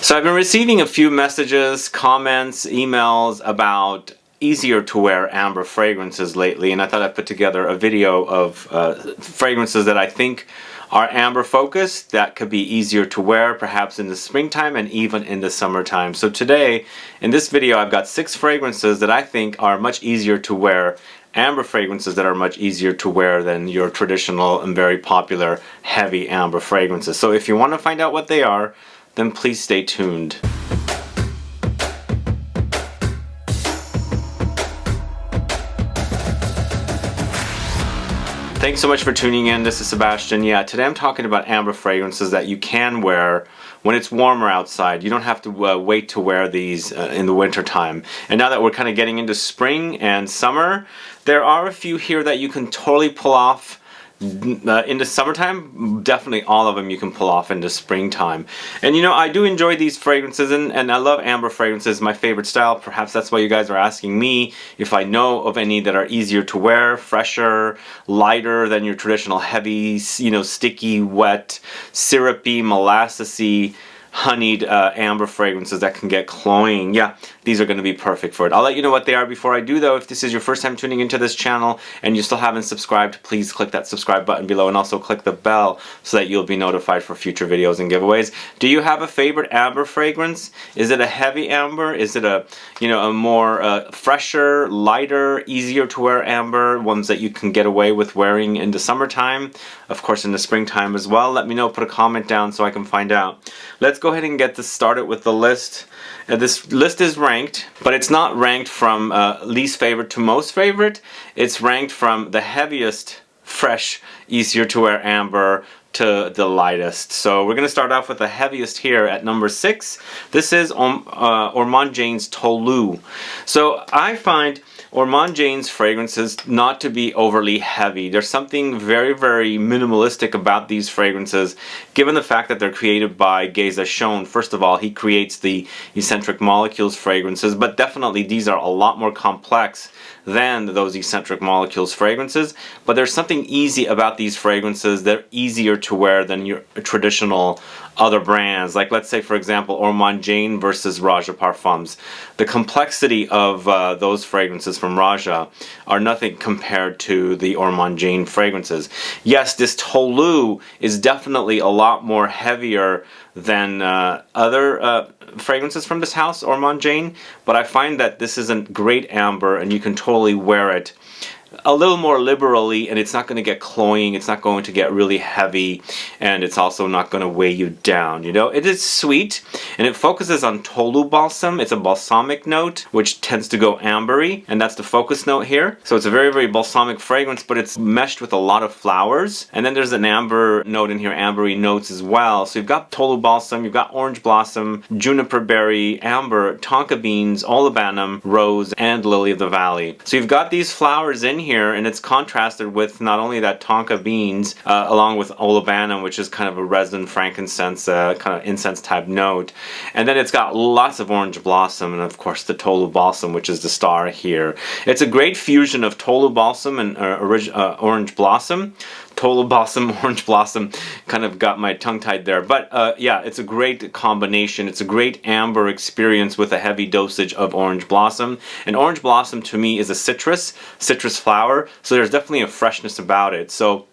So I've been receiving a few messages, comments, emails about easier to wear amber fragrances lately, and I thought I'd put together a video of fragrances that I think are amber focused that could be easier to wear perhaps in the springtime and even in the summertime. So today in this video I've got 6 fragrances that I think are much easier to wear, amber fragrances that are much easier to wear than your traditional and very popular heavy amber fragrances. So if you want to find out what they are, then please stay tuned. Thanks so much for tuning in. This is Sebastian. Yeah, today I'm talking about amber fragrances that you can wear when it's warmer outside. You don't have to wait to wear these in the winter time. And now that we're kind of getting into spring and summer, there are a few here that you can totally pull off into summertime. Definitely all of them you can pull off into springtime. And you know, I do enjoy these fragrances, and I love amber fragrances, my favorite style. Perhaps that's why you guys are asking me if I know of any that are easier to wear, fresher, lighter than your traditional heavy, you know, sticky, wet, syrupy, molassesy, honeyed amber fragrances that can get cloying. Yeah, these are going to be perfect for it. I'll let you know what they are before I do though. If this is your first time tuning into this channel and you still haven't subscribed, please click that subscribe button below and also click the bell so that you'll be notified for future videos and giveaways. Do you have a favorite amber fragrance? Is it a heavy amber? Is it a, you know, a more fresher, lighter, easier to wear amber, ones that you can get away with wearing in the summertime, of course in the springtime as well? Let me know, put a comment down so I can find out. Let's go ahead and get this started with the list. This list is ranked, but it's not ranked from least favorite to most favorite. It's ranked from the heaviest, fresh, easier to wear amber to the lightest. So we're going to start off with the heaviest here at number 6. This is ORMONDE's Tolu. So I find ORMONDE's fragrances not to be overly heavy. There's something very, very minimalistic about these fragrances, given the fact that they're created by Jasmine. First of all, he creates the eccentric molecules fragrances, but definitely these are a lot more complex than those eccentric molecules fragrances. But there's something easy about these fragrances. They're easier to wear than your traditional other brands. Like, let's say for example ORMONDE versus Raja Parfums. The complexity of those fragrances from Raja are nothing compared to the ORMONDE fragrances. Yes, this Tolu is definitely a lot more heavier than other fragrances from this house, ORMONDE, but I find that this is a great amber and you can totally wear it a little more liberally, and it's not going to get cloying, it's not going to get really heavy, and it's also not going to weigh you down. You know, it is sweet, and it focuses on Tolu balsam. It's a balsamic note, which tends to go ambery, and that's the focus note here. So it's a very, very balsamic fragrance, but it's meshed with a lot of flowers. And then there's an amber note in here, ambery notes as well. So you've got Tolu balsam, you've got orange blossom, juniper berry, amber, tonka beans, olibanum, rose, and lily of the valley. So you've got these flowers in here, and it's contrasted with not only that tonka beans along with olibanum, which is kind of a resin, frankincense, kind of incense type note, and then it's got lots of orange blossom, and of course the Tolu balsam, which is the star here. It's a great fusion of Tolu balsam and orange blossom. Tolu balsam, orange blossom, kind of got my tongue tied there, but yeah, it's a great combination. It's a great amber experience with a heavy dosage of orange blossom. And orange blossom to me is a citrus flower, so there's definitely a freshness about it. So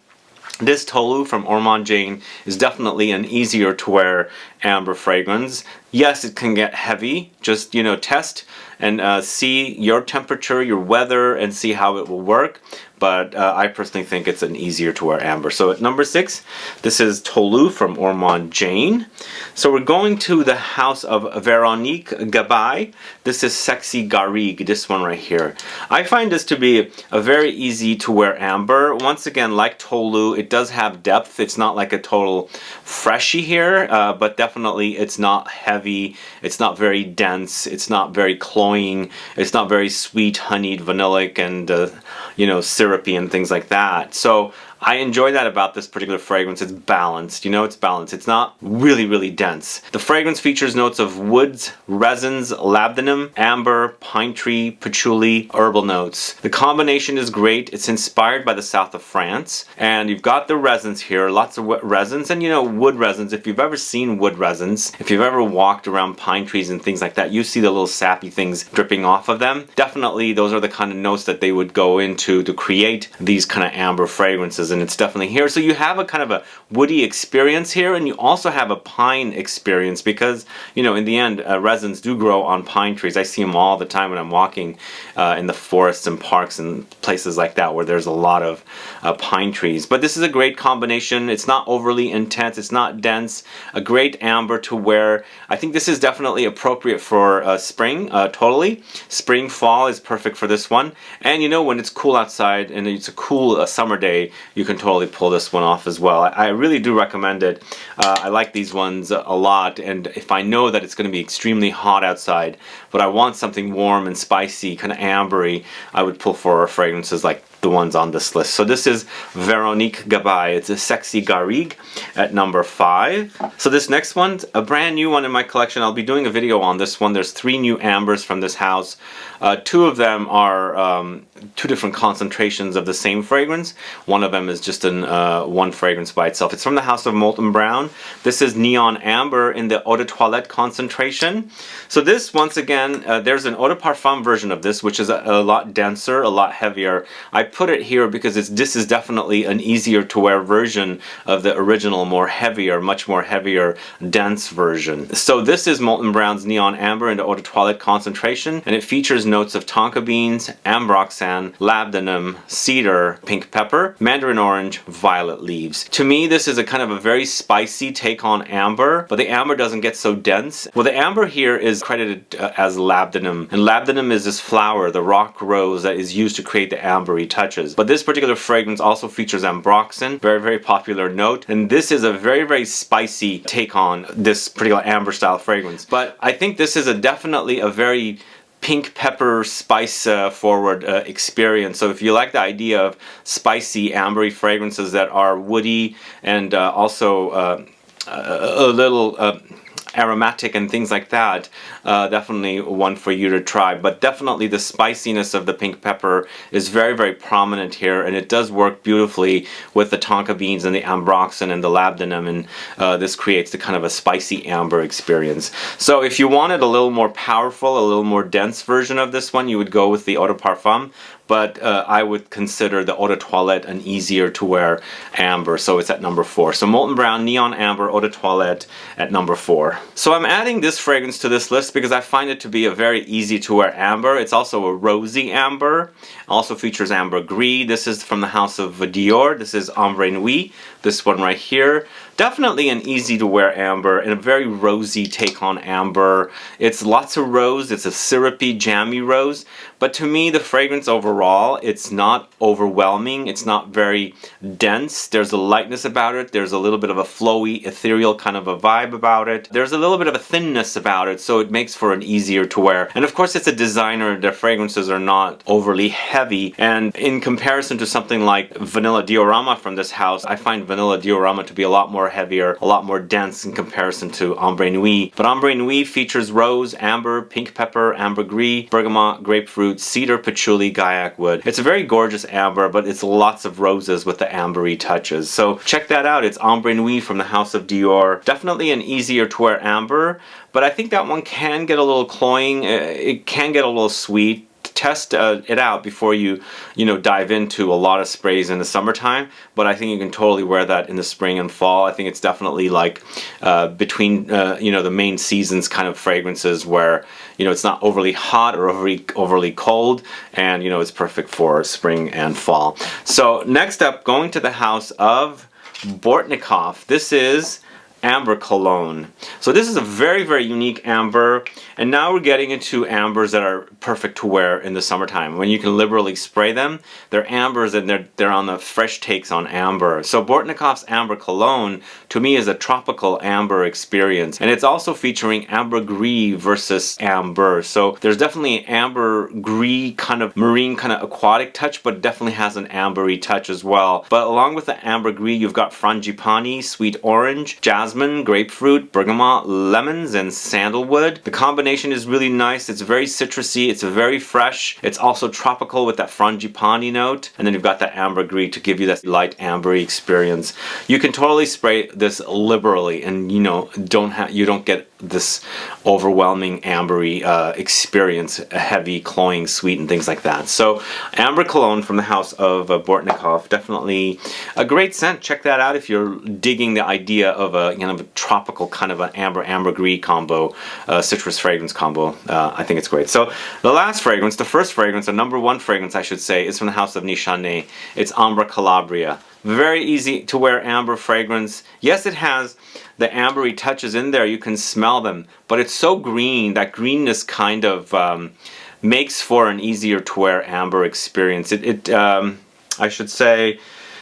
this Tolu from ORMONDE is definitely an easier to wear amber fragrance. Yes, it can get heavy. Just, you know, test and see your temperature, your weather, and see how it will work. But I personally think it's an easier to wear amber. So at number 6, this is Tolu from ORMONDE. So we're going to the house of Veronique GABAI. This is Sexy Garrigue, this one right here. I find this to be a very easy to wear amber. Once again, like Tolu, it does have depth. It's not like a total freshie here, but definitely it's not heavy. It's not very dense. It's not very cloying. It's not very sweet, honeyed, vanillic, and you know, syrupy and things like that. So I enjoy that about this particular fragrance. It's balanced, you know, it's balanced. It's not really dense. The fragrance features notes of woods, resins, labdanum, amber, pine tree, patchouli, herbal notes. The combination is great. It's inspired by the south of France, and you've got the resins here, lots of resins, and you know, wood resins. If you've ever seen wood resins, if you've ever walked around pine trees and things like that, you see the little sappy things dripping off of them. Definitely those are the kind of notes that they would go into to create these kind of amber fragrances, and it's definitely here. So you have a kind of a woody experience here, and you also have a pine experience because, you know, in the end, resins do grow on pine trees. I see them all the time when I'm walking in the forests and parks and places like that where there's a lot of pine trees. But this is a great combination. It's not overly intense, it's not dense, a great amber to wear. I think this is definitely appropriate for spring, totally. Spring, fall is perfect for this one. And you know, when it's cool outside and it's a cool summer day, you can totally pull this one off as well. I really do recommend it. I like these ones a lot, and if I know that it's going to be extremely hot outside, but I want something warm and spicy, kind of ambery, I would pull for fragrances like the ones on this list. So this is Veronique GABAI. It's a sexy garrigue at number 5. So this next one's a brand new one in my collection. I'll be doing a video on this one. There's 3 new ambers from this house. 2 of them are 2 different concentrations of the same fragrance. One of them is just an one fragrance by itself. It's from the house of Molton Brown. This is Neon Amber in the Eau de Toilette concentration. So this, once again, there's an Eau de Parfum version of this, which is a lot denser, a lot heavier. I put it here because this is definitely an easier to wear version of the original, much more heavier, dense version. So this is Molton Brown's Neon Amber in the Eau de Toilette concentration, and it features notes of tonka beans, ambroxan, labdanum, cedar, pink pepper, mandarin orange, violet leaves. To me, this is a kind of a very spicy take on amber, but the amber doesn't get so dense. Well, the amber here is credited as labdanum, and labdanum is this flower, the rock rose, that is used to create the ambery touches. But this particular fragrance also features ambroxan, very popular note, and this is a very spicy take on this particular amber style fragrance. But I think this is definitely a very pink pepper spice forward experience. So if you like the idea of spicy ambery fragrances that are woody and also a little aromatic and things like that, definitely one for you to try. But definitely the spiciness of the pink pepper is very prominent here, and it does work beautifully with the tonka beans and the ambroxan and the labdanum, and this creates the kind of a spicy amber experience. So if you wanted a little more powerful, a little more dense version of this one, you would go with the Eau de Parfum. But I would consider the Eau de Toilette an easier to wear amber, so it's at number 4. So Molton Brown Neon Amber Eau de Toilette at number 4. So I'm adding this fragrance to this list because I find it to be a very easy to wear amber. It's also a rosy amber. Also features Ambergris. This is from the house of DIOR. This is Ombre Nuit. This one right here. Definitely an easy to wear amber and a very rosy take on amber. It's lots of rose. It's a syrupy, jammy rose. But to me, the fragrance overall, it's not overwhelming. It's not very dense. There's a lightness about it. There's a little bit of a flowy, ethereal kind of a vibe about it. There's a little bit of a thinness about it, so it makes for an easier to wear. And of course, it's a designer. Their fragrances are not overly heavy. And in comparison to something like Vanilla Diorama from this house, I find Vanilla Diorama to be a lot more heavier, a lot more dense in comparison to Ombre Nuit. But Ombre Nuit features rose, amber, pink pepper, ambergris, bergamot, grapefruit, cedar, patchouli, Guaiac wood. It's a very gorgeous amber, but it's lots of roses with the ambery touches. So check that out. It's Ombre Nuit from the house of DIOR. Definitely an easier to wear amber, but I think that one can get a little cloying. It can get a little sweet. Test it out before you dive into a lot of sprays in the summertime, but I think you can totally wear that in the spring and fall. I think it's definitely like between the main seasons kind of fragrances where it's not overly hot or overly cold, and it's perfect for spring and fall. So next up, going to the house of BORTNIKOFF. This is Amber Cologne. So this is a very, very unique amber, and now we're getting into ambers that are perfect to wear in the summertime when you can liberally spray them. They're ambers and they're on the fresh takes on amber. So BORTNIKOFF's Amber Cologne to me is a tropical amber experience, and it's also featuring Ambergris versus amber. So there's definitely an ambergris kind of marine kind of aquatic touch, but definitely has an ambery touch as well. But along with the ambergris, you've got Frangipani, sweet orange, jasmine, grapefruit, bergamot, lemons, and sandalwood. The combination is really nice. It's very citrusy. It's very fresh. It's also tropical with that frangipani note. And then you've got that ambergris to give you that light ambery experience. You can totally spray this liberally, and you know, you don't get this overwhelming ambery experience, a heavy, cloying, sweet, and things like that. So Amber Cologne from the house of BORTNIKOFF, definitely a great scent. Check that out if you're digging the idea of a a tropical kind of an ambergris combo, citrus fragrance combo. I think it's great. So the last fragrance, the first fragrance, the number one fragrance I should say, is from the house of NISHANE. It's Ambre Calabria. Very easy to wear amber fragrance. Yes, it has the ambery touches in there. You can smell them, but it's so green. That greenness kind of makes for an easier to wear amber experience. I should say,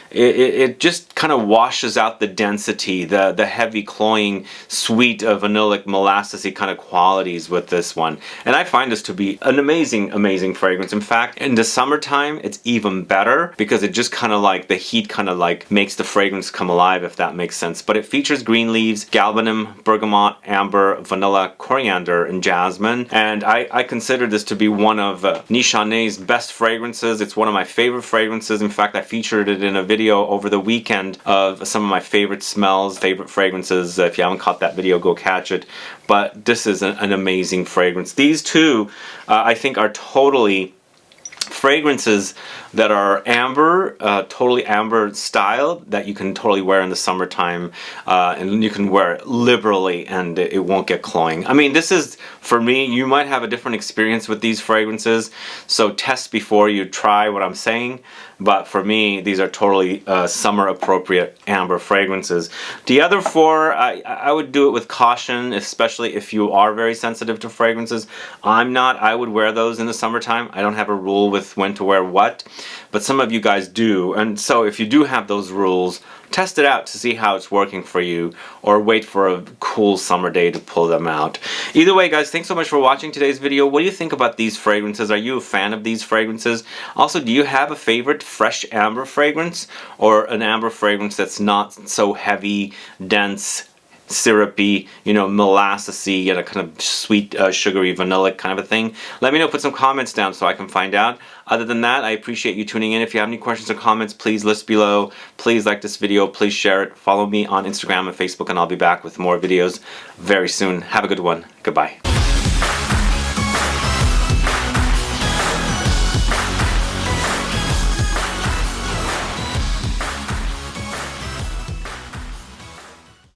it just kind of washes out the density, the heavy, cloying, sweet, vanillic, molassesy kind of qualities with this one. And I find this to be an amazing, amazing fragrance. In fact, in the summertime, it's even better because it just kind of like, the heat kind of like makes the fragrance come alive, if that makes sense. But it features green leaves, galbanum, bergamot, amber, vanilla, coriander, and jasmine. And I consider this to be one of NISHANE's best fragrances. It's one of my favorite fragrances. In fact, I featured it in a video over the weekend of some of my favorite smells, favorite fragrances. If you haven't caught that video, go catch it. But this is an amazing fragrance. These two, I think, are totally fragrances that are amber, totally amber style, that you can totally wear in the summertime, and you can wear it liberally and it won't get cloying. I mean, this is, for me, you might have a different experience with these fragrances, so test before you try what I'm saying. But for me, these are totally summer appropriate amber fragrances. The other four, I would do it with caution, especially if you are very sensitive to fragrances. I'm not. I would wear those in the summertime. I don't have a rule with when to wear what, but some of you guys do. And so if you do have those rules, test it out to see how it's working for you, or wait for a cool summer day to pull them out. Either way, guys, thanks so much for watching today's video. What do you think about these fragrances? Are you a fan of these fragrances? Also, do you have a favorite fresh amber fragrance, or an amber fragrance that's not so heavy, dense, syrupy, molassesy, and a kind of sweet, sugary, vanillic kind of a thing? Let me know. Put some comments down so I can find out. Other than that, I appreciate you tuning in. If you have any questions or comments, please list below. Please like this video. Please share it. Follow me on Instagram and Facebook, and I'll be back with more videos very soon. Have a good one. Goodbye.